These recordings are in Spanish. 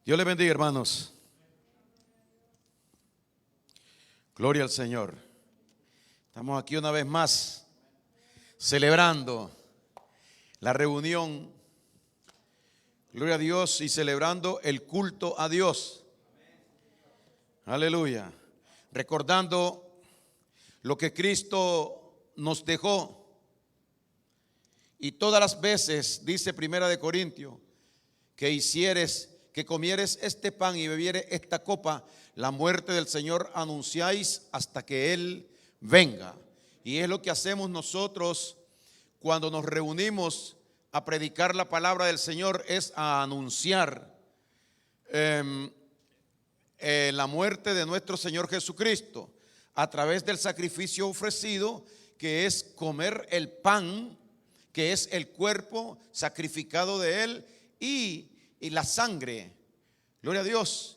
Dios les bendiga, hermanos. Gloria al Señor. Estamos aquí una vez más celebrando la reunión. Gloria a Dios, y celebrando el culto a Dios. Aleluya. Recordando lo que Cristo nos dejó. Y todas las veces, dice Primera de Corintios, que comieres este pan y bebieres esta copa, la muerte del Señor anunciáis hasta que Él venga. Y es lo que hacemos nosotros cuando nos reunimos a predicar la palabra del Señor, es a anunciar la muerte de nuestro Señor Jesucristo a través del sacrificio ofrecido, que es comer el pan, que es el cuerpo sacrificado de Él, y la sangre. Gloria a Dios.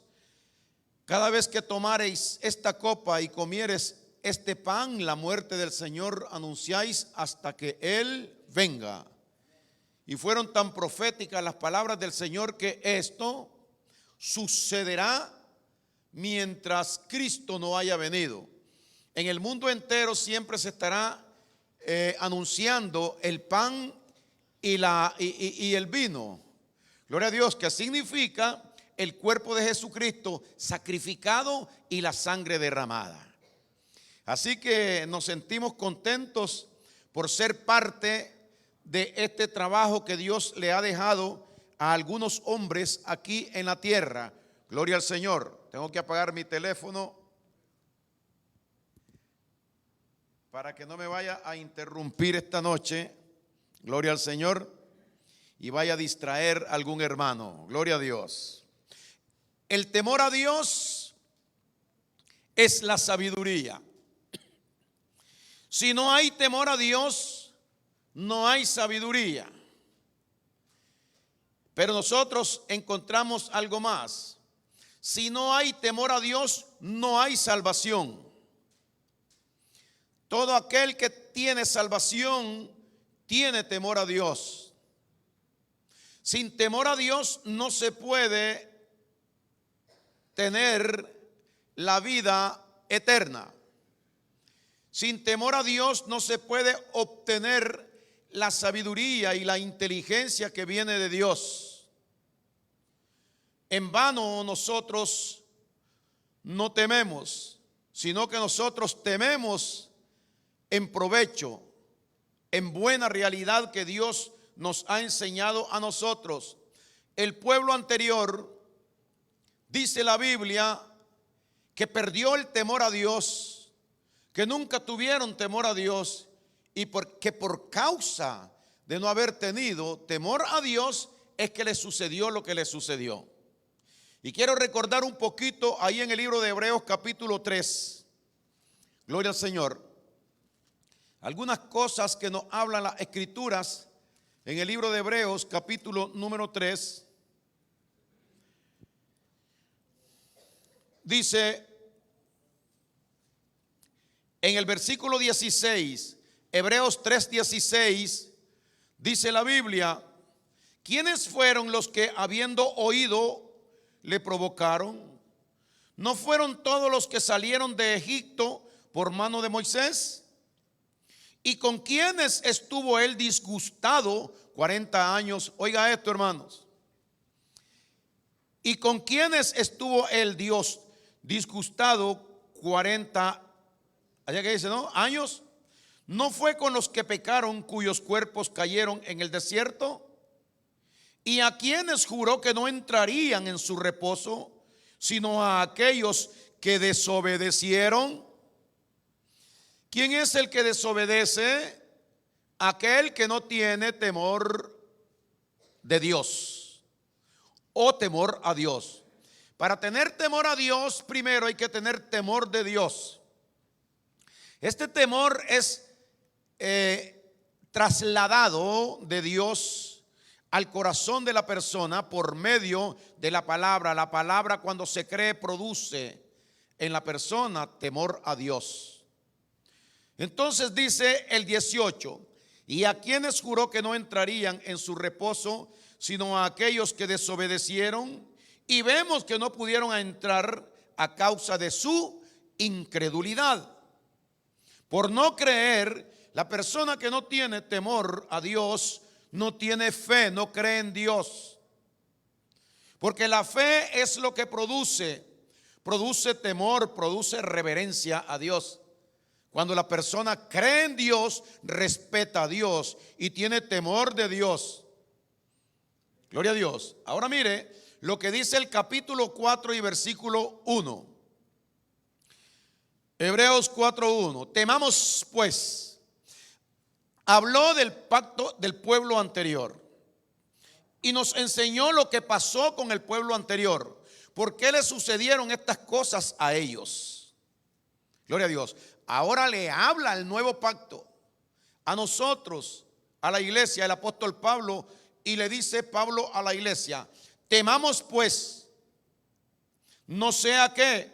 Cada vez que tomareis esta copa y comieres este pan, la muerte del Señor anunciáis hasta que Él venga. Y fueron tan proféticas las palabras del Señor que esto sucederá mientras Cristo no haya venido. En el mundo entero siempre se estará anunciando el pan y el vino. Gloria a Dios, que significa el cuerpo de Jesucristo sacrificado y la sangre derramada. Así que nos sentimos contentos por ser parte de este trabajo que Dios le ha dejado a algunos hombres aquí en la tierra. Gloria al Señor. Tengo que apagar mi teléfono para que no me vaya a interrumpir esta noche. Gloria al Señor. Y vaya a distraer a algún hermano. Gloria a Dios. El temor a Dios es la sabiduría. Si no hay temor a Dios, no hay sabiduría. Pero nosotros encontramos algo más. Si no hay temor a Dios, no hay salvación. Todo aquel que tiene salvación tiene temor a Dios. Sin temor a Dios no se puede tener la vida eterna. Sin temor a Dios no se puede obtener la sabiduría y la inteligencia que viene de Dios. En vano nosotros no tememos, sino que nosotros tememos en provecho, en buena realidad que Dios nos ha enseñado a nosotros. El pueblo anterior, dice la Biblia, que perdió el temor a Dios, que nunca tuvieron temor a Dios, y que por causa de no haber tenido temor a Dios es que le sucedió lo que le sucedió. Y quiero recordar un poquito ahí en el libro de Hebreos capítulo 3. Gloria al Señor. Algunas cosas que nos hablan las Escrituras en el libro de Hebreos capítulo número 3. Dice en el versículo 16, Hebreos 3:16, dice la Biblia: ¿quiénes fueron los que habiendo oído le provocaron? ¿No fueron todos los que salieron de Egipto por mano de Moisés? ¿Y con quiénes estuvo él disgustado 40 años? Oiga esto, hermanos. ¿Y con quiénes estuvo el Dios disgustado 40, allá que dice, no, años? ¿No fue con los que pecaron, cuyos cuerpos cayeron en el desierto? ¿Y a quienes juró que no entrarían en su reposo, sino a aquellos que desobedecieron? ¿Quién es el que desobedece? Aquel que no tiene temor de Dios o temor a Dios. Para tener temor a Dios, primero hay que tener temor de Dios. Este temor es trasladado de Dios al corazón de la persona por medio de la palabra. La palabra, cuando se cree, produce en la persona temor a Dios. Entonces dice el 18: y a quienes juró que no entrarían en su reposo, sino a aquellos que desobedecieron, Y vemos que no pudieron entrar a causa de su incredulidad. Por no creer, la persona que no tiene temor a Dios, no tiene fe, no cree en Dios. Porque la fe es lo que produce temor, produce reverencia a Dios. Cuando la persona cree en Dios, respeta a Dios y tiene temor de Dios. Gloria a Dios. Ahora mire lo que dice el capítulo 4 y versículo 1. Hebreos 4:1. Temamos pues. Habló del pacto del pueblo anterior y nos enseñó lo que pasó con el pueblo anterior. ¿Por qué le sucedieron estas cosas a ellos? Gloria a Dios. Ahora le habla el nuevo pacto a nosotros, a la iglesia, el apóstol Pablo, y le dice Pablo a la iglesia: temamos pues, no sea que,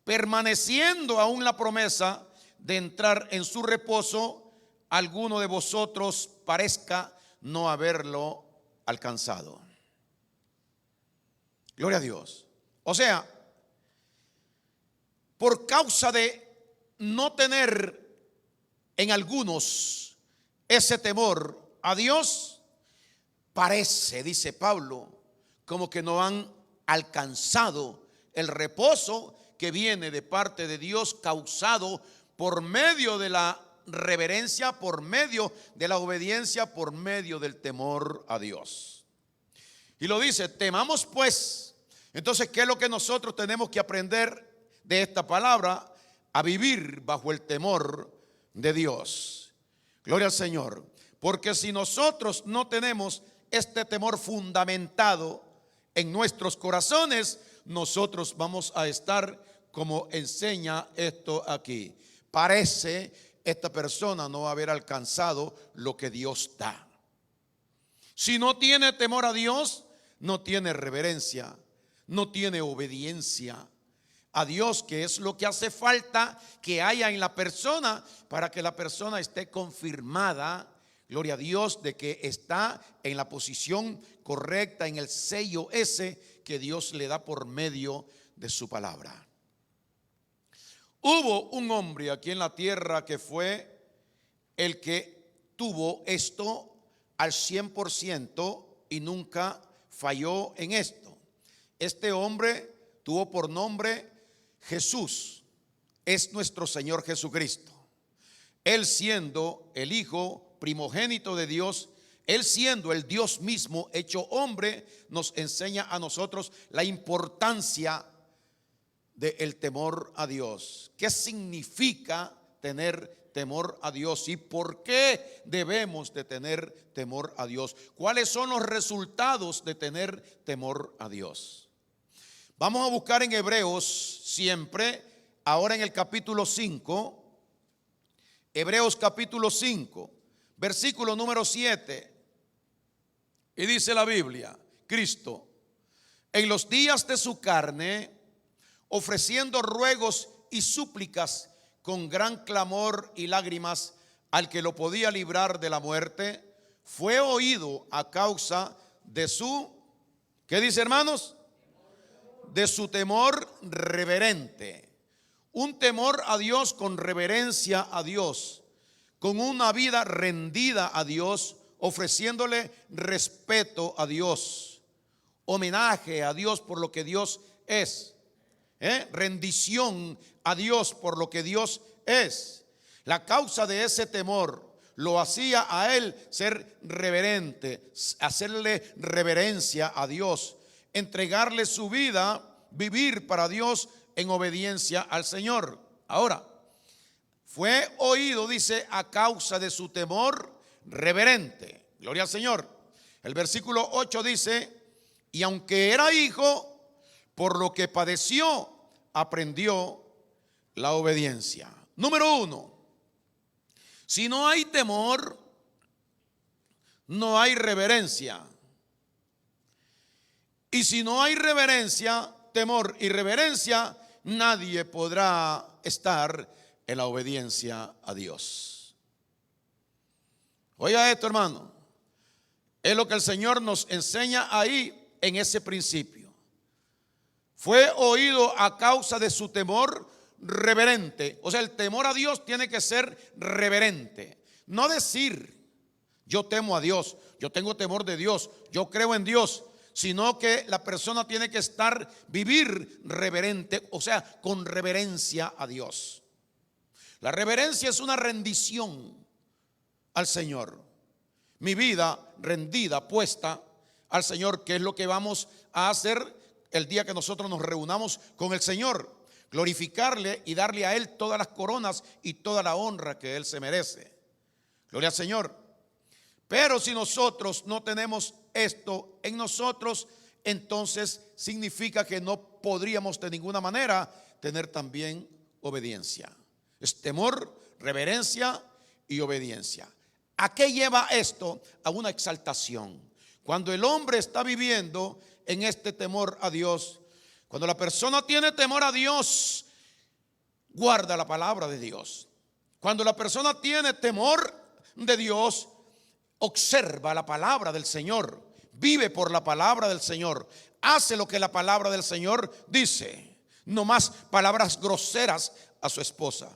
permaneciendo aún la promesa de entrar en su reposo, alguno de vosotros parezca no haberlo alcanzado. Gloria a Dios. O sea, por causa de no tener en algunos ese temor a Dios, parece, dice Pablo, como que no han alcanzado el reposo que viene de parte de Dios, causado por medio de la reverencia, por medio de la obediencia, por medio del temor a Dios. Y lo dice: temamos pues. Entonces, ¿qué es lo que nosotros tenemos que aprender de esta palabra? A vivir bajo el temor de Dios. Gloria al Señor. Porque si nosotros no tenemos este temor fundamentado en nuestros corazones, nosotros vamos a estar como enseña esto aquí. Parece esta persona no haber alcanzado lo que Dios da. Si no tiene temor a Dios, no tiene reverencia, no tiene obediencia a Dios, que es lo que hace falta que haya en la persona para que la persona esté confirmada, gloria a Dios, de que está en la posición correcta, en el sello ese que Dios le da por medio de su palabra. Hubo un hombre aquí en la tierra que fue el que tuvo esto al 100% y nunca falló en esto. Este hombre tuvo por nombre Jesús. Es nuestro Señor Jesucristo. Él siendo el Hijo primogénito de Dios, Él siendo el Dios mismo hecho hombre, nos enseña a nosotros la importancia del temor a Dios. ¿Qué significa tener temor a Dios y por qué debemos de tener temor a Dios? ¿Cuáles son los resultados de tener temor a Dios? Vamos a buscar en Hebreos siempre, ahora en el capítulo 5, Hebreos capítulo 5, versículo número 7. Y dice la Biblia: Cristo, en los días de su carne, ofreciendo ruegos y súplicas con gran clamor y lágrimas al que lo podía librar de la muerte, fue oído a causa de su, ¿qué dice, hermanos? De su temor reverente. Un temor a Dios con reverencia a Dios, con una vida rendida a Dios, ofreciéndole respeto a Dios, homenaje a Dios por lo que Dios es. Rendición a Dios por lo que Dios es. La causa de ese temor lo hacía a él ser reverente, hacerle reverencia a Dios, entregarle su vida, vivir para Dios en obediencia al Señor. Ahora, fue oído, dice, a causa de su temor reverente. Gloria al Señor. El versículo 8 dice: y aunque era hijo, por lo que padeció, aprendió la obediencia. Número 1, si no hay temor, no hay reverencia. Y si no hay reverencia, temor y reverencia, nadie podrá estar en la obediencia a Dios. Oiga esto, hermano. Es lo que el Señor nos enseña ahí en ese principio. Fue oído a causa de su temor reverente. O sea, el temor a Dios tiene que ser reverente. No decir, yo temo a Dios, yo tengo temor de Dios, yo creo en Dios, sino que la persona tiene que vivir reverente, o sea, con reverencia a Dios. La reverencia es una rendición al Señor. Mi vida rendida, puesta al Señor, que es lo que vamos a hacer el día que nosotros nos reunamos con el Señor. Glorificarle y darle a Él todas las coronas y toda la honra que Él se merece. Gloria al Señor. Pero si nosotros no tenemos esto en nosotros, entonces significa que no podríamos de ninguna manera tener también obediencia. Es temor, reverencia y obediencia. ¿A qué lleva esto? A una exaltación. Cuando el hombre está viviendo en este temor a Dios, cuando la persona tiene temor a Dios, guarda la palabra de Dios. Cuando la persona tiene temor de Dios, observa la palabra del Señor, vive por la palabra del Señor, hace lo que la palabra del Señor dice, no más palabras groseras a su esposa.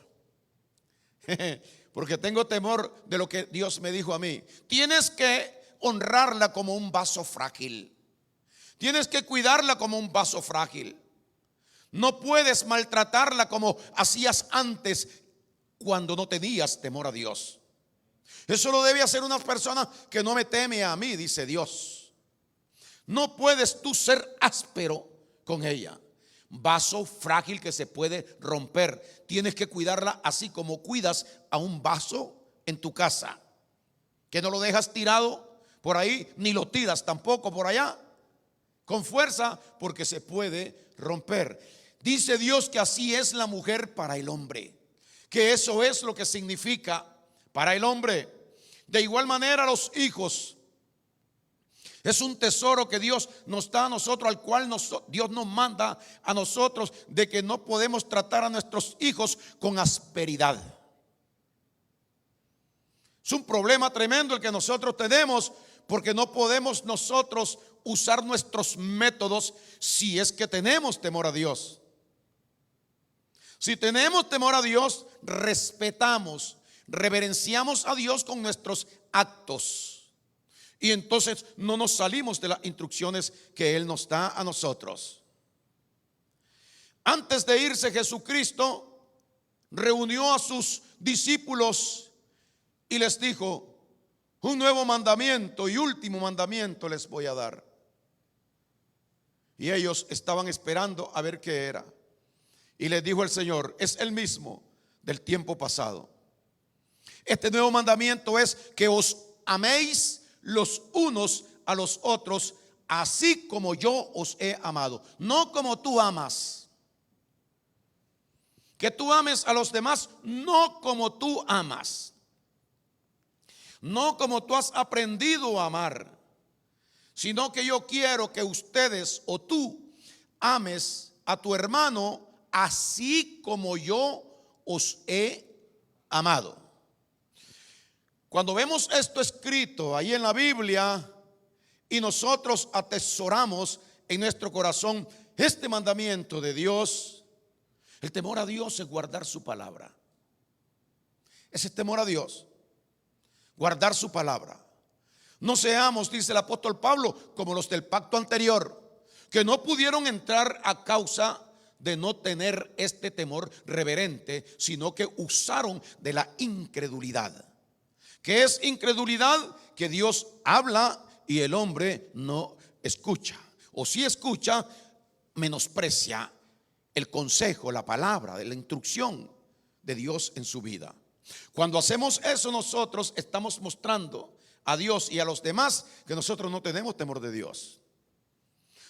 Porque tengo temor de lo que Dios me dijo a mí. Tienes que honrarla como un vaso frágil. Tienes que cuidarla como un vaso frágil. No puedes maltratarla como hacías antes cuando no tenías temor a Dios. Eso lo debe hacer una persona que no me teme a mí, dice Dios. No puedes tú ser áspero con ella. Vaso frágil que se puede romper. Tienes que cuidarla así como cuidas a un vaso en tu casa, que no lo dejas tirado por ahí, ni lo tiras tampoco por allá, con fuerza, porque se puede romper. Dice Dios que así es la mujer para el hombre, que eso es lo que significa para el hombre. De igual manera los hijos es un tesoro que Dios nos da a nosotros, al cual Dios nos manda a nosotros, de que no podemos tratar a nuestros hijos con asperidad. Es un problema tremendo el que nosotros tenemos, porque no podemos nosotros usar nuestros métodos si es que tenemos temor a Dios. Si tenemos temor a Dios, respetamos, reverenciamos a Dios con nuestros actos. Y entonces no nos salimos de las instrucciones que Él nos da a nosotros. Antes de irse, Jesucristo reunió a sus discípulos y les dijo: un nuevo mandamiento y último mandamiento les voy a dar. Y ellos estaban esperando a ver qué era. Y les dijo el Señor: es el mismo del tiempo pasado. Este nuevo mandamiento es que os améis los unos a los otros, así como yo os he amado. No como tú amas. Que tú ames a los demás, no como tú amas. No como tú has aprendido a amar, sino que yo quiero que ustedes o tú ames a tu hermano así como yo os he amado. Cuando vemos esto escrito ahí en la Biblia y nosotros atesoramos en nuestro corazón este mandamiento de Dios, el temor a Dios es guardar su palabra. Ese temor a Dios, guardar su palabra. No seamos, dice el apóstol Pablo, como los del pacto anterior, que no pudieron entrar a causa de no tener este temor reverente, sino que usaron de la incredulidad. ¿Qué es incredulidad? Que Dios habla y el hombre no escucha, o si escucha, menosprecia el consejo, la palabra, la instrucción de Dios en su vida. Cuando hacemos eso, nosotros estamos mostrando a Dios y a los demás que nosotros no tenemos temor de Dios.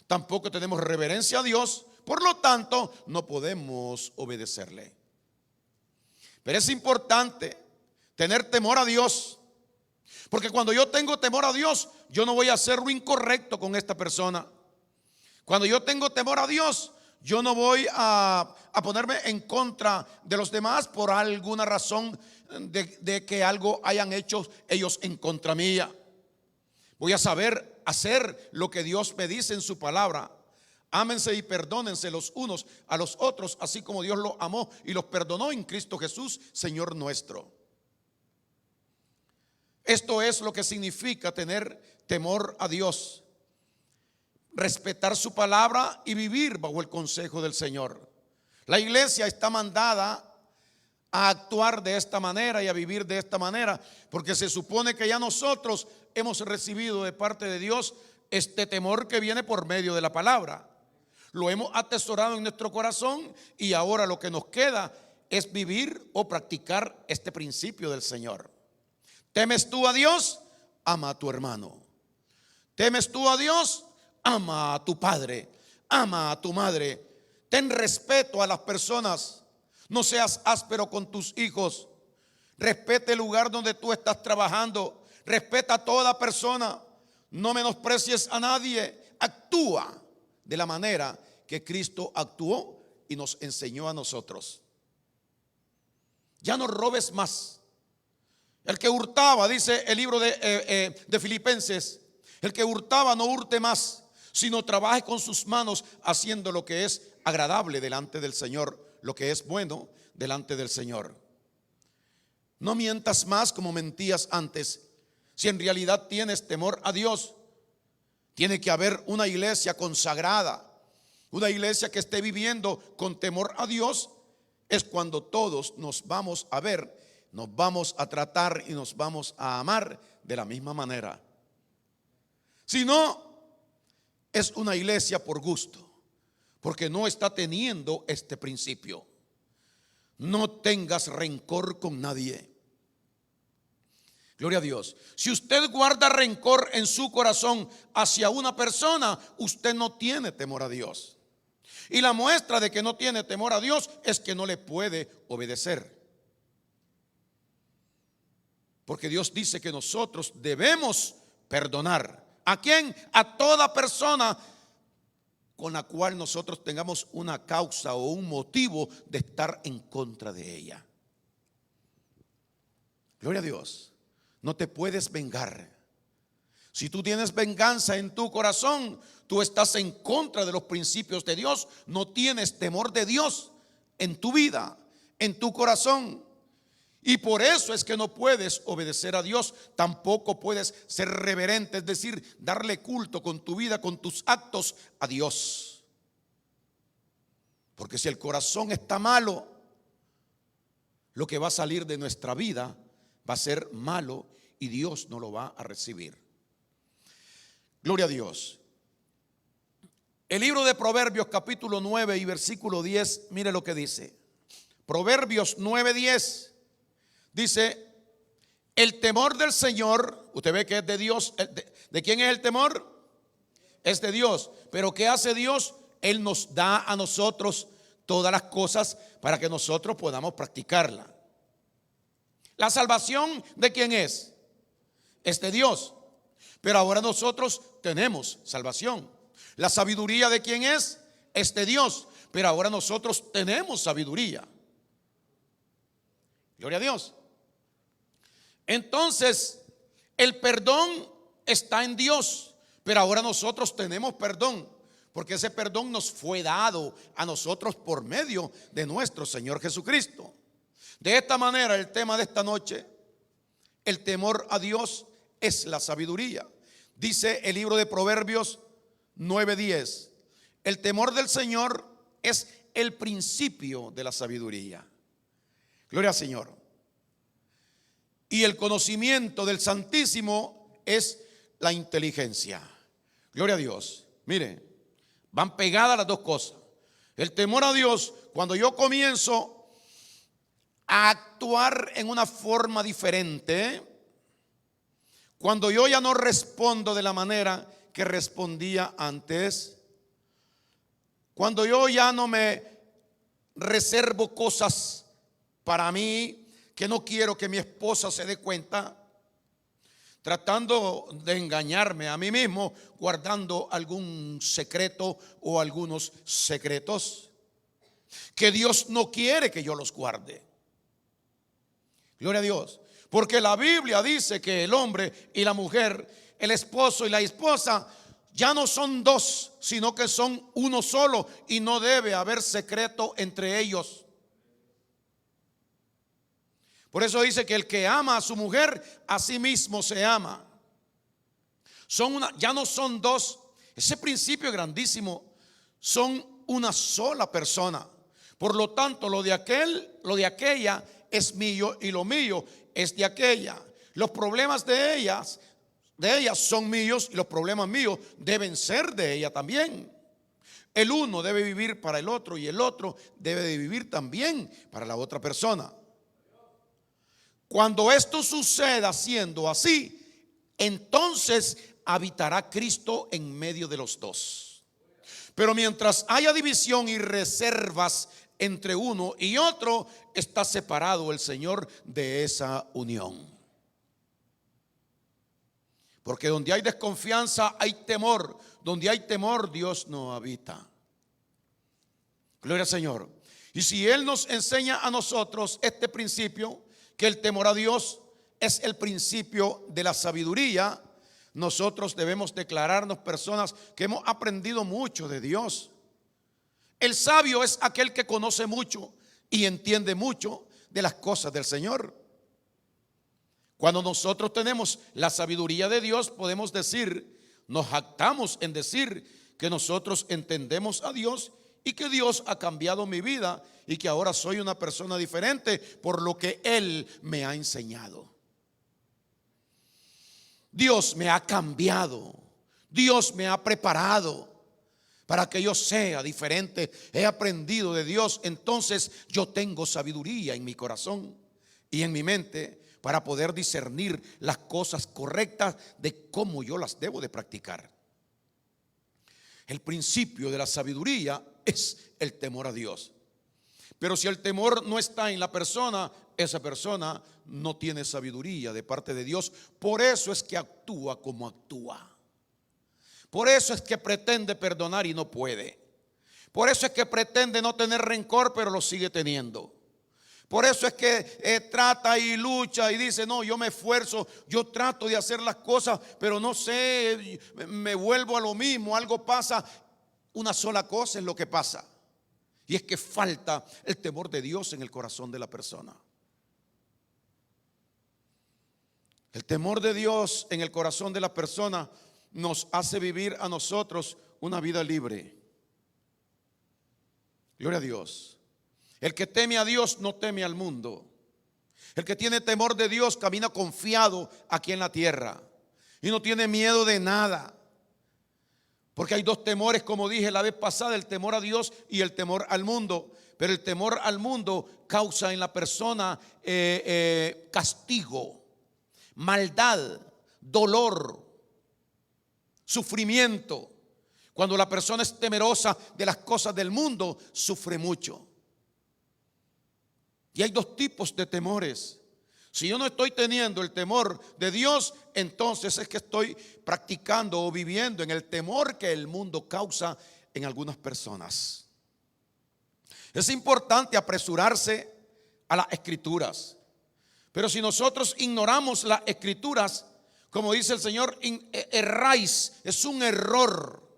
Tampoco tenemos reverencia a Dios, por lo tanto no podemos obedecerle. Pero es importante tener temor a Dios, porque cuando yo tengo temor a Dios, yo no voy a hacer lo incorrecto con esta persona. Cuando yo tengo temor a Dios, yo no voy a ponerme en contra de los demás por alguna razón de que algo hayan hecho ellos en contra mía. Voy a saber hacer lo que Dios me dice en su palabra. Ámense y perdónense los unos a los otros, así como Dios los amó y los perdonó en Cristo Jesús, Señor nuestro. Esto es lo que significa tener temor a Dios, respetar su palabra y vivir bajo el consejo del Señor. La iglesia está mandada a actuar de esta manera y a vivir de esta manera, porque se supone que ya nosotros hemos recibido de parte de Dios este temor que viene por medio de la palabra. Lo hemos atesorado en nuestro corazón y ahora lo que nos queda es vivir o practicar este principio del Señor. ¿Temes tú a Dios? Ama a tu hermano. ¿Temes tú a Dios? Ama a tu padre, ama a tu madre. Ten respeto a las personas. No seas áspero con tus hijos. Respeta el lugar donde tú estás trabajando. Respeta a toda persona. No menosprecies a nadie. Actúa de la manera que Cristo actuó y nos enseñó a nosotros. Ya no robes más. El que hurtaba, dice el libro de Filipenses, el que hurtaba no hurte más, sino trabaje con sus manos haciendo lo que es agradable delante del Señor, lo que es bueno delante del Señor. No mientas más como mentías antes. Si en realidad tienes temor a Dios, tiene que haber una iglesia consagrada, una iglesia que esté viviendo con temor a Dios. Es cuando todos nos vamos a ver, nos vamos a tratar y nos vamos a amar de la misma manera. Si no, es una iglesia por gusto, porque no está teniendo este principio. No tengas rencor con nadie. Gloria a Dios. Si usted guarda rencor en su corazón hacia una persona, usted no tiene temor a Dios. Y la muestra de que no tiene temor a Dios es que no le puede obedecer. Porque Dios dice que nosotros debemos perdonar. ¿A quién? A toda persona con la cual nosotros tengamos una causa o un motivo de estar en contra de ella. Gloria a Dios. No te puedes vengar. Si tú tienes venganza en tu corazón, tú estás en contra de los principios de Dios. No tienes temor de Dios en tu vida, en tu corazón. Y por eso es que no puedes obedecer a Dios. Tampoco puedes ser reverente, es decir, darle culto con tu vida, con tus actos a Dios. Porque si el corazón está malo, lo que va a salir de nuestra vida va a ser malo y Dios no lo va a recibir. Gloria a Dios. El libro de Proverbios capítulo 9 y versículo 10, mire lo que dice. Proverbios 9:10 dice: el temor del Señor, usted ve que es de Dios. ¿De quién es el temor? Es de Dios. Pero ¿qué hace Dios? Él nos da a nosotros todas las cosas para que nosotros podamos practicarla. La salvación, ¿de quién es? Es de Dios. Pero ahora nosotros tenemos salvación. La sabiduría, ¿de quién es? Es de Dios. Pero ahora nosotros tenemos sabiduría. Gloria a Dios. Entonces, el perdón está en Dios. Pero ahora nosotros tenemos perdón, porque ese perdón nos fue dado a nosotros por medio de nuestro Señor Jesucristo. De esta manera, el tema de esta noche, el temor a Dios es la sabiduría. Dice el libro de Proverbios 9:10: el temor del Señor es el principio de la sabiduría. Gloria al Señor. Y el conocimiento del Santísimo es la inteligencia. Gloria a Dios. Mire, van pegadas las dos cosas. El temor a Dios, cuando yo comienzo a actuar en una forma diferente, cuando yo ya no respondo de la manera que respondía antes, cuando yo ya no me reservo cosas para mí que no quiero que mi esposa se dé cuenta, tratando de engañarme a mí mismo, guardando algún secreto o algunos secretos que Dios no quiere que yo los guarde. Gloria a Dios. Porque la Biblia dice que el hombre y la mujer, el esposo y la esposa, ya no son dos, sino que son uno solo, y no debe haber secreto entre ellos. Por eso dice que el que ama a su mujer, a sí mismo se ama. Ya no son dos. Ese principio es grandísimo. Son una sola persona. Por lo tanto, lo de aquella es mío, y lo mío es de aquella. Los problemas de ellas son míos, y los problemas míos deben ser de ella también. El uno debe vivir para el otro, y el otro debe de vivir también para la otra persona. Cuando esto suceda siendo así, entonces habitará Cristo en medio de los dos. Pero mientras haya división y reservas entre uno y otro, está separado el Señor de esa unión. Porque donde hay desconfianza hay temor. Donde hay temor, Dios no habita. Gloria al Señor. Y si Él nos enseña a nosotros este principio, que el temor a Dios es el principio de la sabiduría, nosotros debemos declararnos personas que hemos aprendido mucho de Dios. El sabio es aquel que conoce mucho y entiende mucho de las cosas del Señor. Cuando nosotros tenemos la sabiduría de Dios, podemos decir, nos jactamos en decir que nosotros entendemos a Dios y que Dios ha cambiado mi vida y que ahora soy una persona diferente por lo que Él me ha enseñado. Dios me ha cambiado, Dios me ha preparado para que yo sea diferente. He aprendido de Dios, entonces yo tengo sabiduría en mi corazón y en mi mente para poder discernir las cosas correctas de cómo yo las debo de practicar. El principio de la sabiduría es el temor a Dios. Pero si el temor no está en la persona, esa persona no tiene sabiduría de parte de Dios. Por eso es que actúa como actúa. Por eso es que pretende perdonar y no puede. Por eso es que pretende no tener rencor, pero lo sigue teniendo. Por eso es que trata y lucha y dice, no, yo me esfuerzo, yo trato de hacer las cosas, pero no sé, me vuelvo a lo mismo, algo pasa. Una sola cosa es lo que pasa, y es que falta el temor de Dios en el corazón de la persona. El temor de Dios en el corazón de la persona nos hace vivir a nosotros una vida libre. Gloria a Dios. El que teme a Dios no teme al mundo. El que tiene temor de Dios camina confiado aquí en la tierra y no tiene miedo de nada. Porque hay dos temores, como dije la vez pasada, el temor a Dios y el temor al mundo. Pero el temor al mundo causa en la persona castigo, maldad, dolor, sufrimiento. Cuando la persona es temerosa de las cosas del mundo, sufre mucho. Y hay dos tipos de temores. Si yo no estoy teniendo el temor de Dios, entonces es que estoy practicando o viviendo en el temor que el mundo causa en algunas personas. Es importante apresurarse a las escrituras. Pero si nosotros ignoramos las escrituras, como dice el Señor, erráis. Es un error.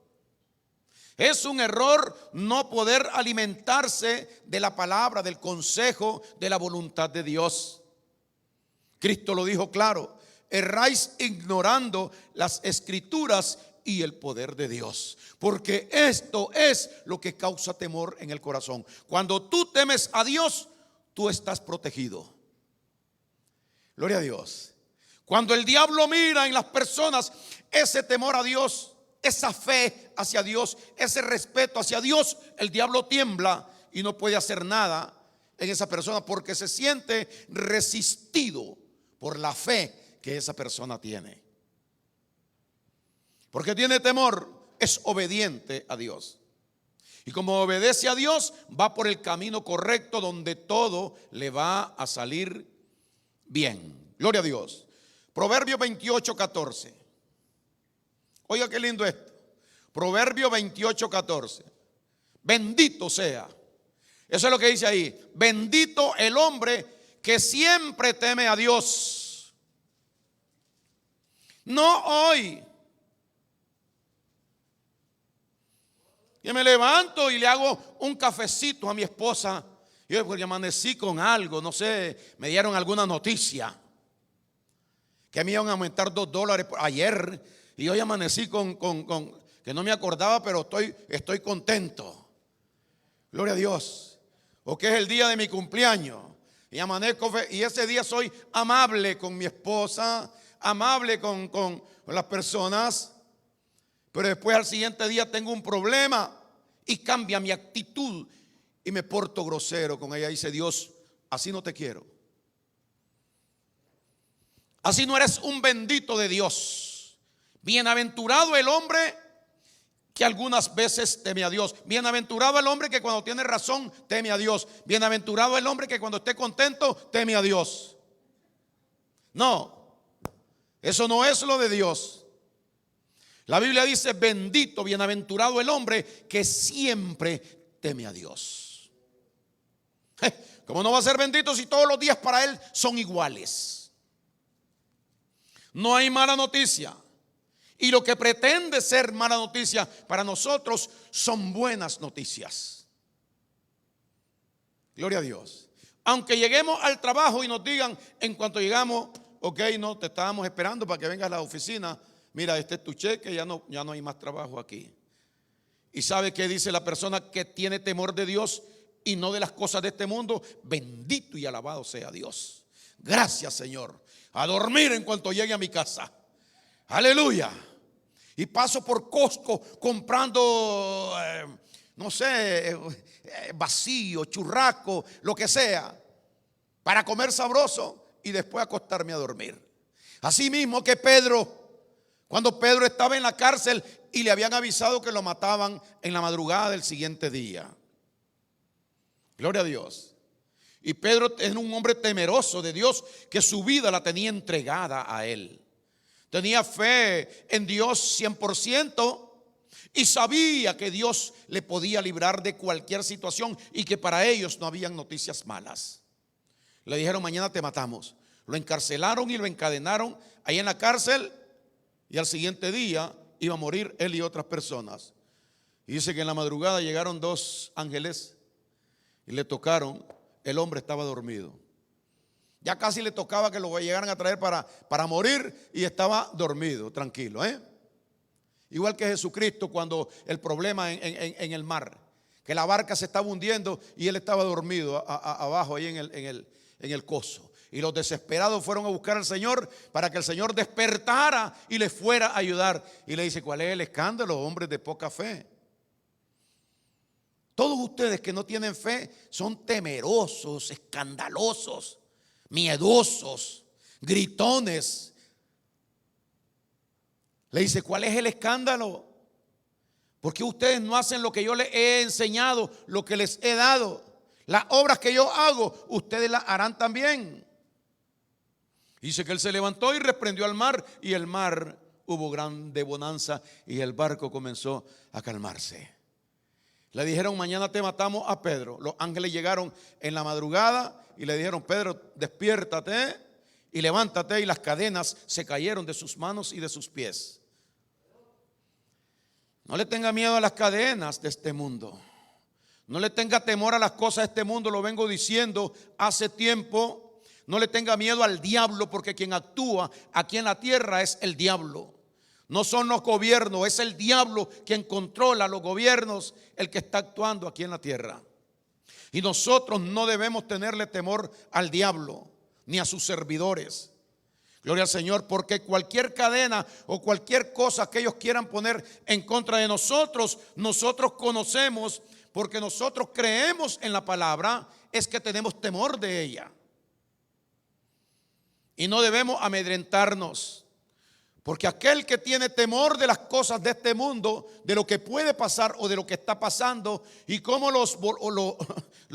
Es un error no poder alimentarse de la palabra, del consejo, de la voluntad de Dios. Cristo lo dijo claro: erráis ignorando las escrituras y el poder de Dios, porque esto es lo que causa temor en el corazón. Cuando tú temes a Dios, tú estás protegido. Gloria a Dios. Cuando el diablo mira en las personas ese temor a Dios, esa fe hacia Dios, ese respeto hacia Dios, el diablo tiembla y no puede hacer nada en esa persona porque se siente resistido por la fe que esa persona tiene. Porque tiene temor, es obediente a Dios. Y como obedece a Dios, va por el camino correcto donde todo le va a salir bien. Gloria a Dios. Proverbio 28:14. Oiga qué lindo esto. Proverbio 28:14. Bendito sea. Eso es lo que dice ahí. Bendito el hombre que siempre teme a Dios. No hoy, Que me levanto y le hago un cafecito a mi esposa. Yo porque amanecí con algo, no sé, me dieron alguna noticia. Que me iban a aumentar $2 ayer. Y hoy amanecí con que no me acordaba, pero estoy contento. Gloria a Dios. O que es el día de mi cumpleaños. Y amanezco y ese día soy amable con mi esposa, amable con las personas. Pero después al siguiente día tengo un problema y cambia mi actitud y me porto grosero con ella. Dice Dios, así no te quiero. Así no eres un bendito de Dios. Bienaventurado el hombre que algunas veces teme a Dios. Bienaventurado el hombre que cuando tiene razón teme a Dios. Bienaventurado el hombre que cuando esté contento teme a Dios. No, eso no es lo de Dios. La Biblia dice, bendito, bienaventurado el hombre que siempre teme a Dios. ¿Cómo no va a ser bendito si todos los días para él son iguales? No hay mala noticia. Y lo que pretende ser mala noticia para nosotros son buenas noticias. Gloria a Dios. Aunque lleguemos al trabajo y nos digan en cuanto llegamos, ok, no, te estábamos esperando para que vengas a la oficina. Mira, este es tu cheque, ya no hay más trabajo aquí. ¿Y sabe qué dice la persona que tiene temor de Dios y no de las cosas de este mundo? Bendito y alabado sea Dios. Gracias, Señor. A dormir en cuanto llegue a mi casa. Aleluya. Y paso por Costco comprando, no sé, vacío, churrasco, lo que sea, para comer sabroso y después acostarme a dormir. Así mismo que Pedro, cuando Pedro estaba en la cárcel y le habían avisado que lo mataban en la madrugada del siguiente día. Gloria a Dios. Y Pedro es un hombre temeroso de Dios que su vida la tenía entregada a él. Tenía fe en Dios 100% y sabía que Dios le podía librar de cualquier situación y que para ellos no habían noticias malas. Le dijeron, mañana te matamos. Lo encarcelaron y lo encadenaron ahí en la cárcel y al siguiente día iba a morir él y otras personas. Y dice que en la madrugada llegaron 2 ángeles y le tocaron. El hombre estaba dormido. Ya casi le tocaba que lo llegaran a traer para morir y estaba dormido, tranquilo. Igual que Jesucristo cuando el problema en el mar, que la barca se estaba hundiendo y él estaba dormido abajo ahí en el coso. Y los desesperados fueron a buscar al Señor para que el Señor despertara y les fuera a ayudar. Y le dice, ¿cuál es el escándalo, hombres de poca fe? Todos ustedes que no tienen fe son temerosos, escandalosos, miedosos, gritones. Le dice, ¿cuál es el escándalo? ¿Por qué ustedes no hacen lo que yo les he enseñado, lo que les he dado? Las obras que yo hago, ustedes las harán también. Dice que él se levantó y reprendió al mar, y el mar hubo grande bonanza y el barco comenzó a calmarse. Le dijeron, mañana te matamos a Pedro. Los ángeles llegaron en la madrugada y le dijeron, Pedro, despiértate y levántate. Y las cadenas se cayeron de sus manos y de sus pies. No le tenga miedo a las cadenas de este mundo. No le tenga temor a las cosas de este mundo. Lo vengo diciendo hace tiempo. No le tenga miedo al diablo, porque quien actúa aquí en la tierra es el diablo. No son los gobiernos, es el diablo quien controla los gobiernos, el que está actuando aquí en la tierra. Y nosotros no debemos tenerle temor al diablo ni a sus servidores. Gloria al Señor, porque cualquier cadena o cualquier cosa que ellos quieran poner en contra de nosotros, nosotros conocemos, porque nosotros creemos en la palabra, es que tenemos temor de ella. Y no debemos amedrentarnos. Porque aquel que tiene temor de las cosas de este mundo, de lo que puede pasar o de lo que está pasando, y cómo los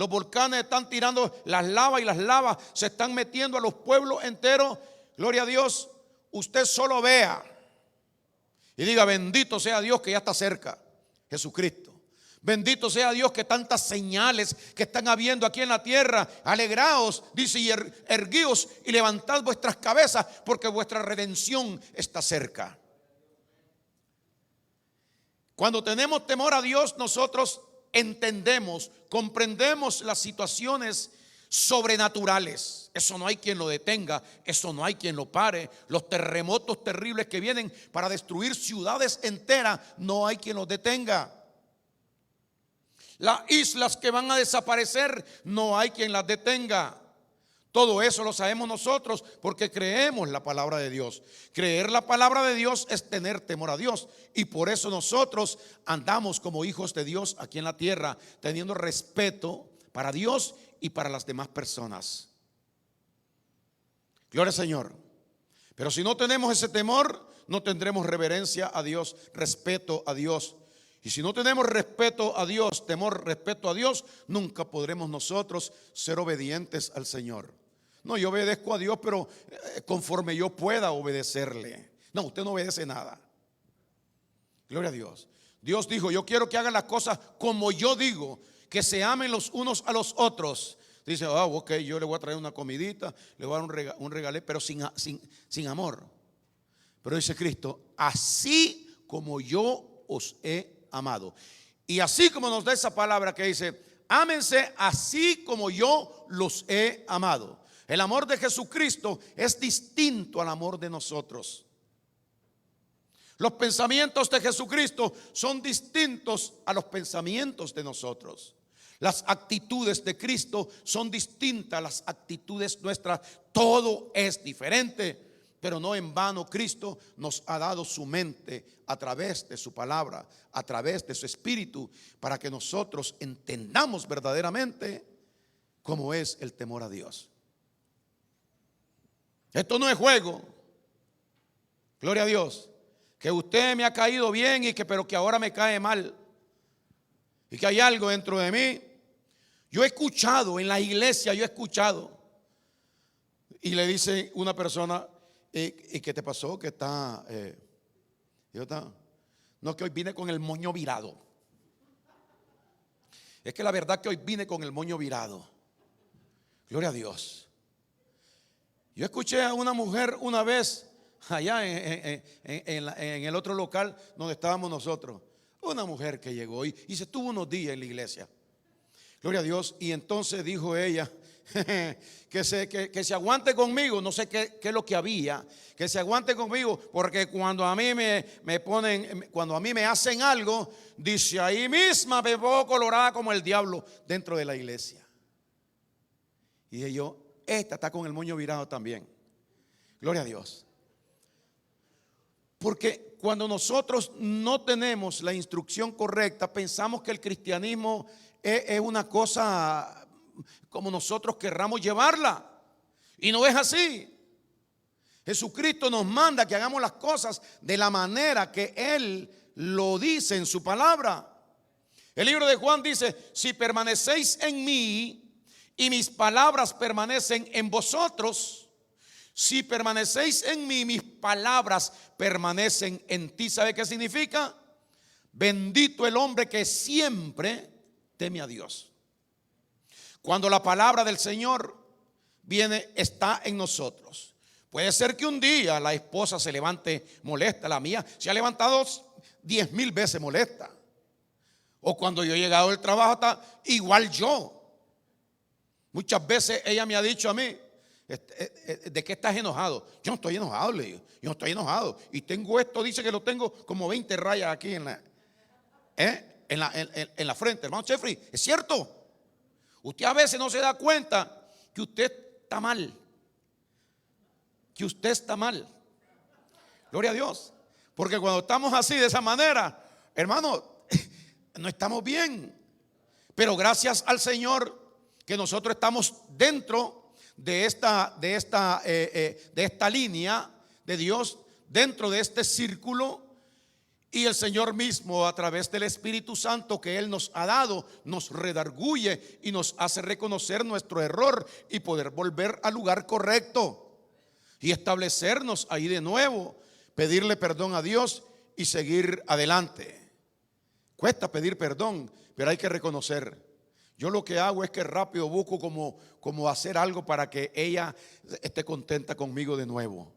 volcanes están tirando las lavas y las lavas se están metiendo a los pueblos enteros, gloria a Dios, usted solo vea y diga, bendito sea Dios que ya está cerca, Jesucristo. Bendito sea Dios que tantas señales que están habiendo aquí en la tierra. Alegraos, dice, y erguíos y levantad vuestras cabezas, porque vuestra redención está cerca. Cuando tenemos temor a Dios, nosotros entendemos, comprendemos las situaciones sobrenaturales. Eso no hay quien lo detenga, eso no hay quien lo pare. Los terremotos terribles que vienen para destruir ciudades enteras, no hay quien los detenga. Las islas que van a desaparecer, no hay quien las detenga. Todo eso lo sabemos nosotros porque creemos la palabra de Dios. Creer la palabra de Dios es tener temor a Dios. Y por eso nosotros andamos como hijos de Dios aquí en la tierra, teniendo respeto para Dios y para las demás personas. Gloria al Señor. Pero si no tenemos ese temor, no tendremos reverencia a Dios, respeto a Dios. Y si no tenemos respeto a Dios, temor, respeto a Dios, nunca podremos nosotros ser obedientes al Señor. No, yo obedezco a Dios, pero conforme yo pueda obedecerle. No, usted no obedece nada. Gloria a Dios. Dios dijo, yo quiero que hagan las cosas como yo digo, que se amen los unos a los otros. Dice, ok, yo le voy a traer una comidita, le voy a dar un regalé, pero sin amor. Pero dice Cristo, así como yo os he amado. Y así como nos da esa palabra que dice, ámense así como yo los he amado. El amor de Jesucristo es distinto al amor de nosotros. Los pensamientos de Jesucristo son distintos a los pensamientos de nosotros. Las actitudes de Cristo son distintas a las actitudes nuestras. Todo es diferente. Pero no en vano Cristo nos ha dado su mente a través de su palabra, a través de su espíritu, para que nosotros entendamos verdaderamente cómo es el temor a Dios. Esto no es juego. Gloria a Dios. Que usted me ha caído bien pero que ahora me cae mal. Y que hay algo dentro de mí. Yo he escuchado en la iglesia, y le dice una persona, ¿y qué te pasó? Que está, no, que hoy vine con el moño virado. Es que la verdad que hoy vine con el moño virado. Gloria a Dios. Yo escuché a una mujer una vez allá en el otro local donde estábamos nosotros. Una mujer que llegó y se estuvo unos días en la iglesia. Gloria a Dios. Y entonces dijo ella que se aguante conmigo. No sé qué es lo que había. Que se aguante conmigo porque cuando a mí me ponen, cuando a mí me hacen algo, dice, ahí misma me pongo colorada como el diablo dentro de la iglesia. Y dije yo, esta está con el moño virado también. Gloria a Dios. Porque cuando nosotros no tenemos la instrucción correcta, pensamos que el cristianismo es una cosa como nosotros querramos llevarla. Y no es así. Jesucristo nos manda que hagamos las cosas de la manera que Él lo dice en su palabra. El libro de Juan dice, si permanecéis en mí y mis palabras permanecen en vosotros, si permanecéis en mí, mis palabras permanecen en ti. ¿Sabe qué significa? Bendito el hombre que siempre teme a Dios. Cuando la palabra del Señor viene, está en nosotros. Puede ser que un día la esposa se levante molesta. La mía se ha levantado 10,000 veces molesta. O cuando yo he llegado del trabajo está igual yo. Muchas veces ella me ha dicho a mí, ¿de qué estás enojado? Yo no estoy enojado, le digo. Yo no estoy enojado. Y tengo esto, dice que lo tengo como 20 rayas aquí en la frente. Hermano Jeffrey, es cierto. Usted a veces no se da cuenta que usted está mal. Que usted está mal. Gloria a Dios. Porque cuando estamos así, de esa manera, hermano, no estamos bien. Pero gracias al Señor que nosotros estamos dentro de esta línea de Dios, dentro de este círculo. Y el Señor mismo, a través del Espíritu Santo que Él nos ha dado, nos redarguye y nos hace reconocer nuestro error y poder volver al lugar correcto y establecernos ahí de nuevo, pedirle perdón a Dios y seguir adelante. Cuesta pedir perdón, pero hay que reconocer. Yo lo que hago es que rápido busco como hacer algo para que ella esté contenta conmigo de nuevo.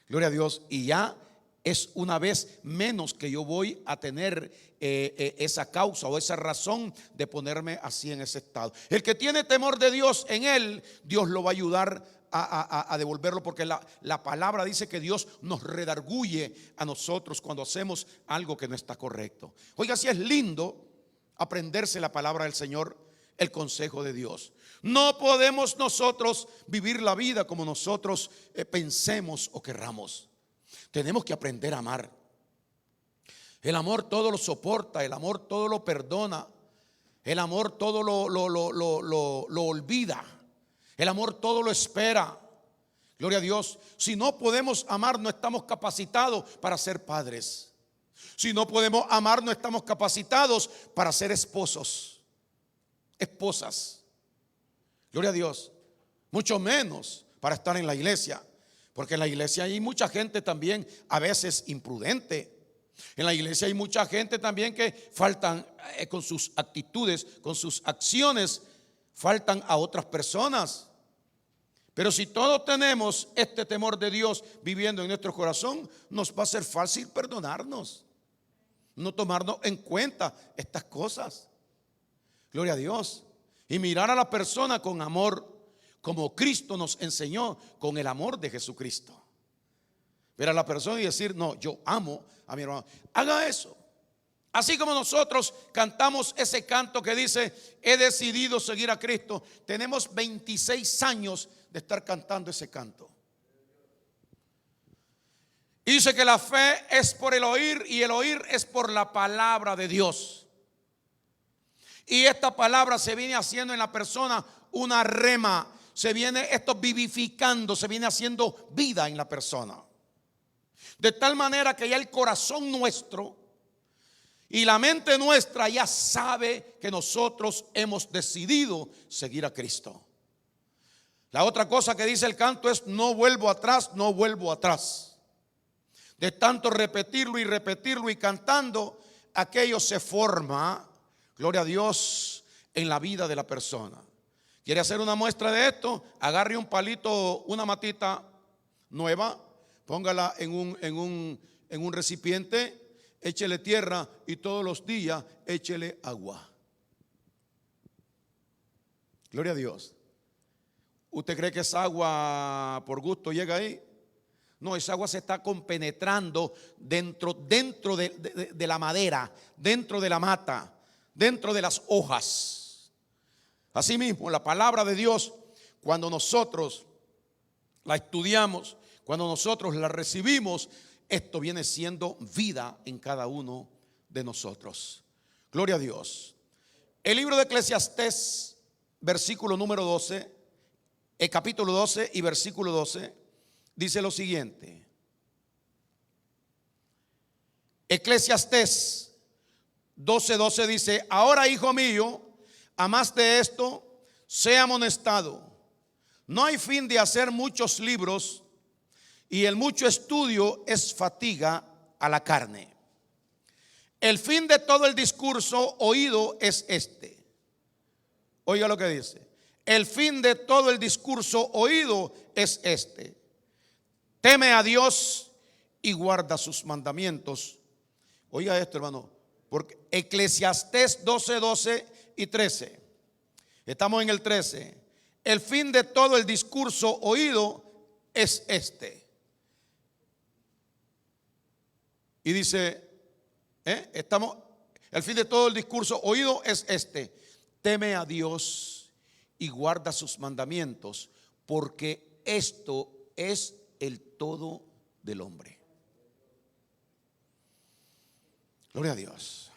Gloria a Dios. Y ya es una vez menos que yo voy a tener esa causa o esa razón de ponerme así en ese estado. El que tiene temor de Dios en él, Dios lo va a ayudar a devolverlo, porque la palabra dice que Dios nos redarguye a nosotros cuando hacemos algo que no está correcto. Oiga, si es lindo aprenderse la palabra del Señor, el consejo de Dios. No podemos nosotros vivir la vida como nosotros pensemos o querramos. Tenemos que aprender a amar. El amor todo lo soporta, el amor todo lo perdona, el amor todo lo olvida, el amor todo lo espera. Gloria a Dios. Si no podemos amar, no estamos capacitados para ser padres. Si no podemos amar, no estamos capacitados para ser esposos, esposas. Gloria a Dios. Mucho menos para estar en la iglesia, porque en la iglesia hay mucha gente también a veces imprudente. En la iglesia hay mucha gente también que faltan con sus actitudes, con sus acciones, faltan a otras personas. Pero si todos tenemos este temor de Dios viviendo en nuestro corazón, nos va a ser fácil perdonarnos, no tomarnos en cuenta estas cosas. Gloria a Dios. Y mirar a la persona con amor, como Cristo nos enseñó, con el amor de Jesucristo. Ver a la persona y decir: no, yo amo a mi hermano. Haga eso. Así como nosotros cantamos ese canto que dice: he decidido seguir a Cristo. Tenemos 26 años de estar cantando ese canto. Y dice que la fe es por el oír, y el oír es por la palabra de Dios. Y esta palabra se viene haciendo en la persona una rema. Se viene esto vivificando, se viene haciendo vida en la persona. De tal manera que ya el corazón nuestro y la mente nuestra ya sabe que nosotros hemos decidido seguir a Cristo. La otra cosa que dice el canto es: no vuelvo atrás, no vuelvo atrás. De tanto repetirlo y repetirlo y cantando, aquello se forma, gloria a Dios, en la vida de la persona. ¿Quiere hacer una muestra de esto? Agarre un palito, una matita nueva, póngala en un recipiente, échele tierra y todos los días échele agua. Gloria a Dios. ¿Usted cree que esa agua por gusto llega ahí? No, esa agua se está compenetrando dentro de la madera, dentro de la mata, dentro de las hojas. Asimismo, la palabra de Dios, cuando nosotros la estudiamos, cuando nosotros la recibimos, esto viene siendo vida en cada uno de nosotros. Gloria a Dios. El libro de Eclesiastés, versículo número 12, el capítulo 12 y versículo 12, dice lo siguiente. Eclesiastés 12:12 dice: ahora, hijo mío, a más de esto, sea amonestado. No hay fin de hacer muchos libros, y el mucho estudio es fatiga a la carne. El fin de todo el discurso oído es este. Oiga lo que dice. El fin de todo el discurso oído es este: teme a Dios y guarda sus mandamientos. Oiga esto, hermano, porque Eclesiastés 12 y 13. Estamos en el 13. El fin de todo el discurso oído es este. Y dice, el fin de todo el discurso oído es este: teme a Dios y guarda sus mandamientos, porque esto es el todo del hombre. Gloria a Dios.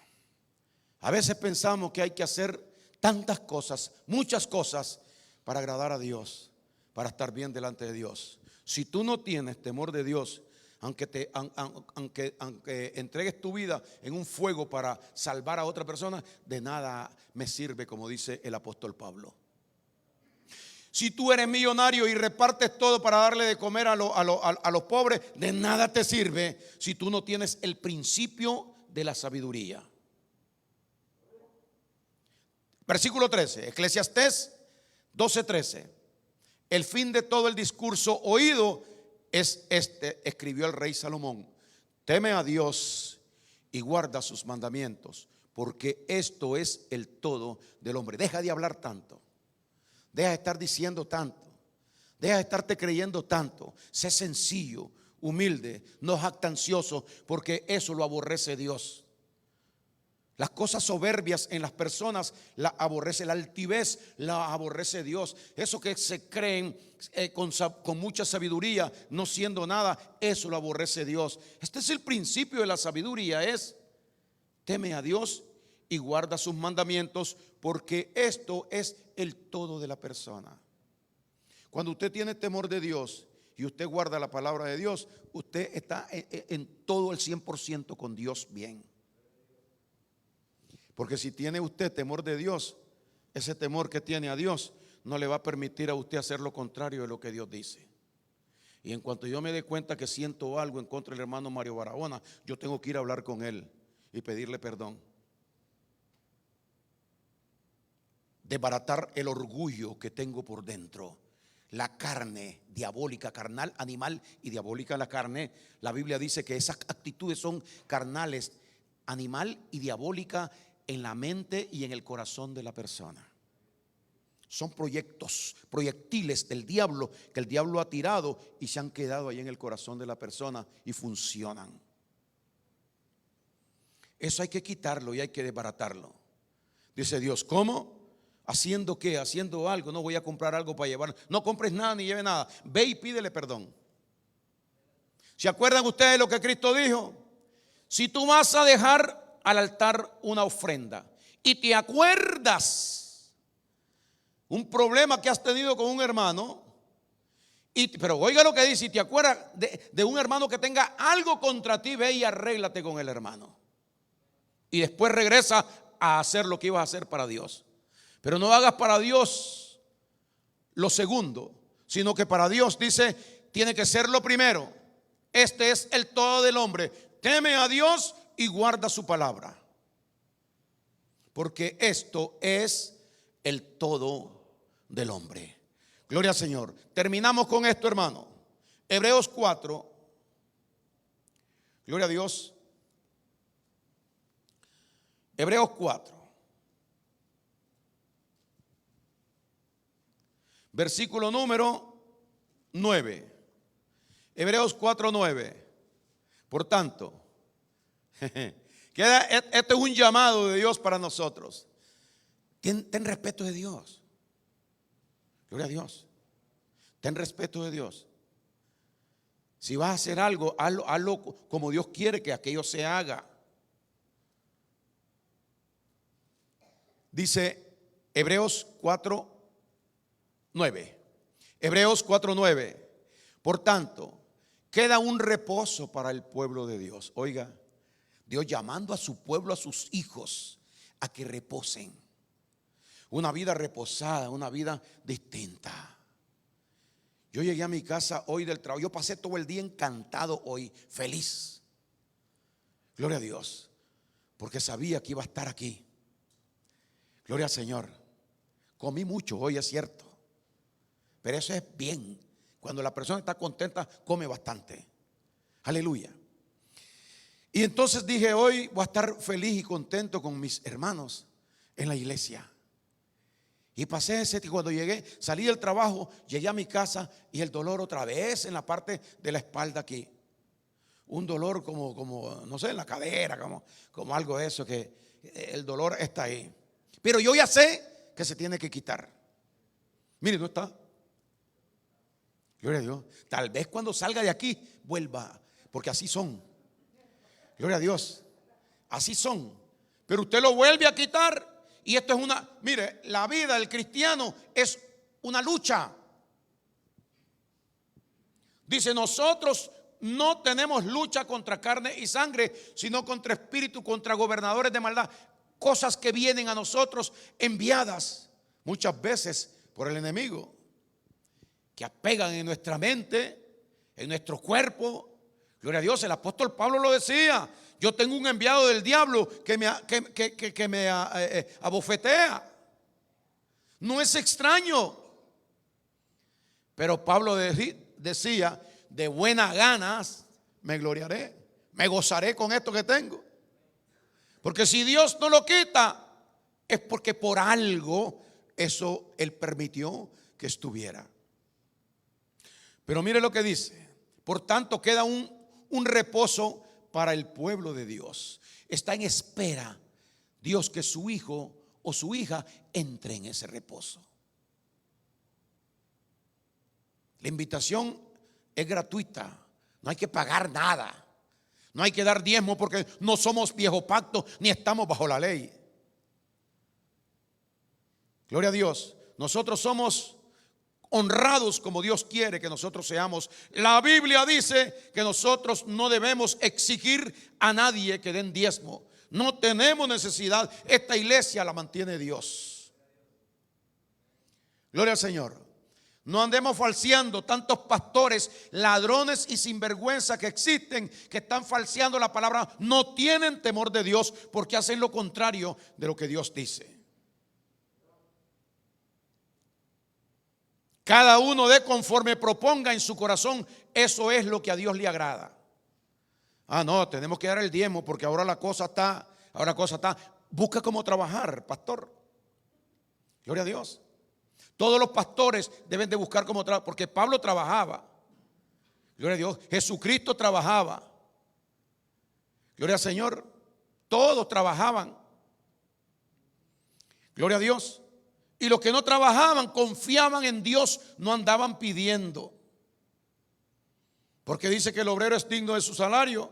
A veces pensamos que hay que hacer tantas cosas, muchas cosas, para agradar a Dios, para estar bien delante de Dios. Si tú no tienes temor de Dios, aunque entregues tu vida en un fuego para salvar a otra persona, de nada me sirve, como dice el apóstol Pablo. Si tú eres millonario y repartes todo para darle de comer a los pobres, de nada te sirve si tú no tienes el principio de la sabiduría. Versículo 13, Eclesiastés 12:13. El fin de todo el discurso oído es este, escribió el rey Salomón: Teme a Dios y guarda sus mandamientos, porque esto es el todo del hombre. Deja de hablar tanto. Deja de estar diciendo tanto. Deja de estarte creyendo tanto. Sé sencillo, humilde, no jactancioso, porque eso lo aborrece Dios. Las cosas soberbias en las personas la aborrece, la altivez la aborrece Dios. Eso que se creen con mucha sabiduría, no siendo nada, eso lo aborrece Dios. Este es el principio de la sabiduría, es teme a Dios y guarda sus mandamientos, porque esto es el todo de la persona. Cuando usted tiene temor de Dios y usted guarda la palabra de Dios, usted está en todo el 100% con Dios bien. Porque si tiene usted temor de Dios, ese temor que tiene a Dios no le va a permitir a usted hacer lo contrario de lo que Dios dice. Y en cuanto yo me dé cuenta que siento algo en contra del hermano Mario Barahona, yo tengo que ir a hablar con él y pedirle perdón. Desbaratar el orgullo que tengo por dentro. La carne diabólica, carnal, animal y diabólica la carne. La Biblia dice que esas actitudes son carnales, animal y diabólica en la mente y en el corazón de la persona. Son proyectiles del diablo que el diablo ha tirado y se han quedado ahí en el corazón de la persona y funcionan. Eso hay que quitarlo y hay que desbaratarlo. Dice Dios, ¿cómo? ¿Haciendo qué? Haciendo algo. No voy a comprar algo para llevar. No compres nada ni lleve nada. Ve y pídele perdón. ¿Se acuerdan ustedes lo que Cristo dijo? Si tú vas a dejar al altar una ofrenda y te acuerdas un problema que has tenido con un hermano, pero oiga lo que dice, si te acuerdas de un hermano que tenga algo contra ti, ve y arréglate con el hermano y después regresa a hacer lo que ibas a hacer para Dios. Pero no hagas para Dios lo segundo, sino que para Dios, dice, tiene que ser lo primero. Este es el todo del hombre. Teme a Dios y guarda su palabra, porque esto es el todo del hombre. Gloria al Señor. Terminamos con esto, hermano. Hebreos 4. Gloria a Dios. Hebreos 4. Versículo número 9. Hebreos 4:9. Por tanto, esto es un llamado de Dios para nosotros. Ten respeto de Dios. Gloria a Dios. Ten respeto de Dios. Si vas a hacer algo, hazlo como Dios quiere que aquello se haga. Dice Hebreos 4:9. Hebreos 4:9. Por tanto, queda un reposo para el pueblo de Dios. Oiga, Dios llamando a su pueblo, a sus hijos, a que reposen. Una vida reposada, una vida distinta. Yo llegué a mi casa hoy del trabajo. Yo pasé todo el día encantado hoy, feliz. Gloria a Dios, porque sabía que iba a estar aquí. Gloria al Señor. Comí mucho hoy, es cierto, pero eso es bien. Cuando la persona está contenta, come bastante. Aleluya. Y entonces dije, hoy voy a estar feliz y contento con mis hermanos en la iglesia. Y pasé cuando llegué, salí del trabajo, llegué a mi casa y el dolor otra vez en la parte de la espalda aquí. Un dolor como no sé, en la cadera, como algo de eso, que el dolor está ahí. Pero yo ya sé que se tiene que quitar. Mire, no está. Gloria a Dios. Tal vez cuando salga de aquí vuelva, porque así son. Gloria a Dios. Así son. Pero usted lo vuelve a quitar. Y esto es mire, la vida del cristiano es una lucha. Dice, nosotros no tenemos lucha contra carne y sangre, sino contra espíritu, contra gobernadores de maldad. Cosas que vienen a nosotros enviadas muchas veces por el enemigo, que apegan en nuestra mente, en nuestro cuerpo. Gloria a Dios, el apóstol Pablo lo decía. Yo tengo un enviado del diablo que me abofetea. No es extraño. Pero Pablo decía, de buenas ganas me gloriaré. Me gozaré con esto que tengo. Porque si Dios no lo quita, es porque por algo eso Él permitió que estuviera. Pero mire lo que dice. Por tanto queda un reposo para el pueblo de Dios. Está en espera Dios que su hijo o su hija entre en ese reposo. La invitación es gratuita. No hay que pagar nada. No hay que dar diezmo porque no somos viejo pacto ni estamos bajo la ley. Gloria a Dios. Nosotros somos honrados como Dios quiere que nosotros seamos. La Biblia dice que nosotros no debemos exigir a nadie que den diezmo. No tenemos necesidad. Esta iglesia la mantiene Dios. Gloria al Señor. No andemos falseando. Tantos pastores, ladrones y sinvergüenza que existen, que están falseando la palabra, no tienen temor de Dios porque hacen lo contrario de lo que Dios dice. Cada uno dé conforme proponga en su corazón. Eso es lo que a Dios le agrada. Ah, no, tenemos que dar el diezmo porque ahora la cosa está. Busca cómo trabajar, pastor. Gloria a Dios. Todos los pastores deben de buscar cómo trabajar, porque Pablo trabajaba. Gloria a Dios. Jesucristo trabajaba. Gloria al Señor. Todos trabajaban. Gloria a Dios. Y los que no trabajaban, confiaban en Dios, no andaban pidiendo. Porque dice que el obrero es digno de su salario,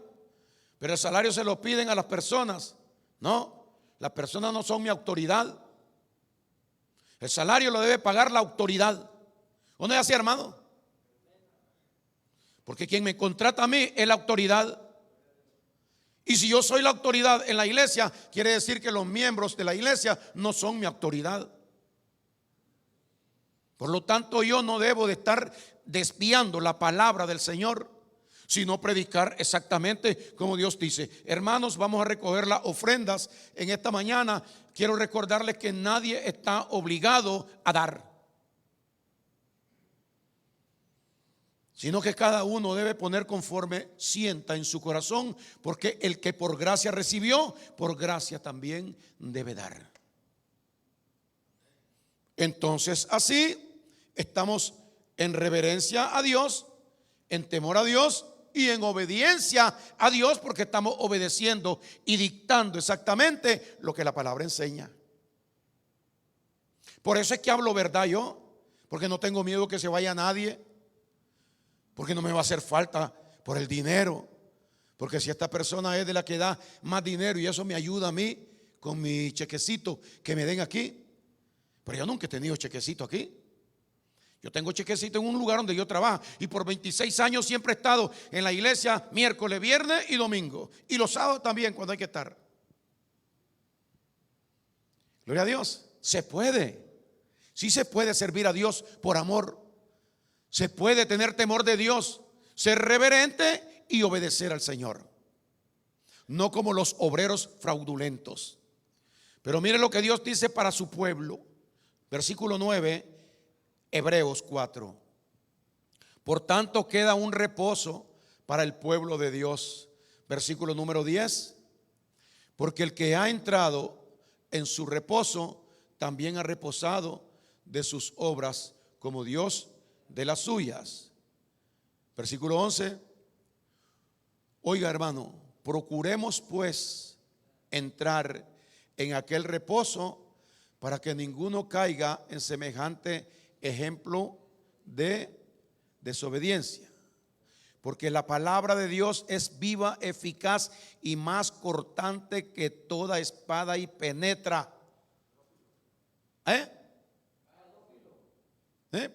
pero el salario se lo piden a las personas. No, las personas no son mi autoridad. El salario lo debe pagar la autoridad. ¿O no es así, hermano? Porque quien me contrata a mí es la autoridad. Y si yo soy la autoridad en la iglesia, quiere decir que los miembros de la iglesia no son mi autoridad. Por lo tanto, yo no debo de estar desviando la palabra del Señor, sino predicar exactamente como Dios dice. Hermanos, vamos a recoger las ofrendas en esta mañana. Quiero recordarles que nadie está obligado a dar, sino que cada uno debe poner conforme sienta en su corazón, porque el que por gracia recibió, por gracia también debe dar. Entonces así estamos en reverencia a Dios, en temor a Dios y en obediencia a Dios, porque estamos obedeciendo y dictando exactamente lo que la palabra enseña. Por eso es que hablo verdad yo, porque no tengo miedo que se vaya nadie, porque no me va a hacer falta por el dinero, porque si esta persona es de la que da más dinero y eso me ayuda a mí con mi chequecito que me den aquí. Pero yo nunca he tenido chequecito aquí. Yo tengo chequecito en un lugar donde yo trabajo y por 26 años siempre he estado en la iglesia miércoles, viernes y domingo, y los sábados también cuando hay que estar. Gloria a Dios. Se puede. Sí se puede servir a Dios por amor. Se puede tener temor de Dios, ser reverente y obedecer al Señor. No como los obreros fraudulentos. Pero mire lo que Dios dice para su pueblo. Versículo 9, Hebreos 4. Por tanto queda un reposo para el pueblo de Dios. Versículo número 10. Porque el que ha entrado en su reposo también ha reposado de sus obras como Dios de las suyas. Versículo 11. Oiga, hermano, procuremos pues entrar en aquel reposo para que ninguno caiga en semejante ejemplo de desobediencia. Porque la palabra de Dios es viva, eficaz y más cortante que toda espada y penetra.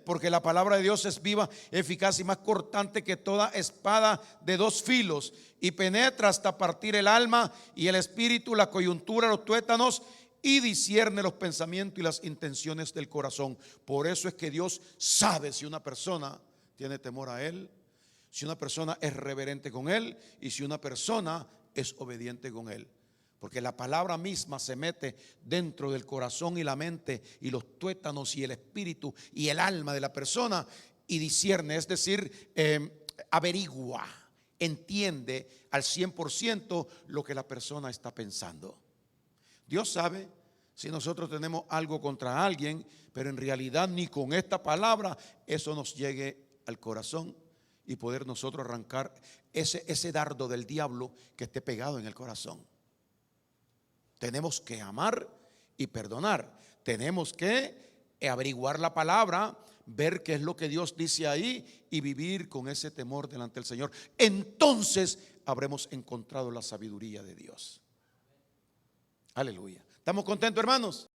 Porque la palabra de Dios es viva, eficaz y más cortante que toda espada de dos filos y penetra hasta partir el alma y el espíritu, la coyuntura, los tuétanos, y discierne los pensamientos y las intenciones del corazón. Por eso es que Dios sabe si una persona tiene temor a Él, si una persona es reverente con Él y si una persona es obediente con Él. Porque la palabra misma se mete dentro del corazón y la mente y los tuétanos y el espíritu y el alma de la persona y discierne, es decir, averigua entiende al 100% lo que la persona está pensando. Dios sabe si nosotros tenemos algo contra alguien, pero en realidad ni con esta palabra eso nos llegue al corazón y poder nosotros arrancar ese dardo del diablo que esté pegado en el corazón. Tenemos que amar y perdonar. Tenemos que averiguar la palabra, ver qué es lo que Dios dice ahí y vivir con ese temor delante del Señor. Entonces habremos encontrado la sabiduría de Dios. Aleluya. ¿Estamos contentos, hermanos?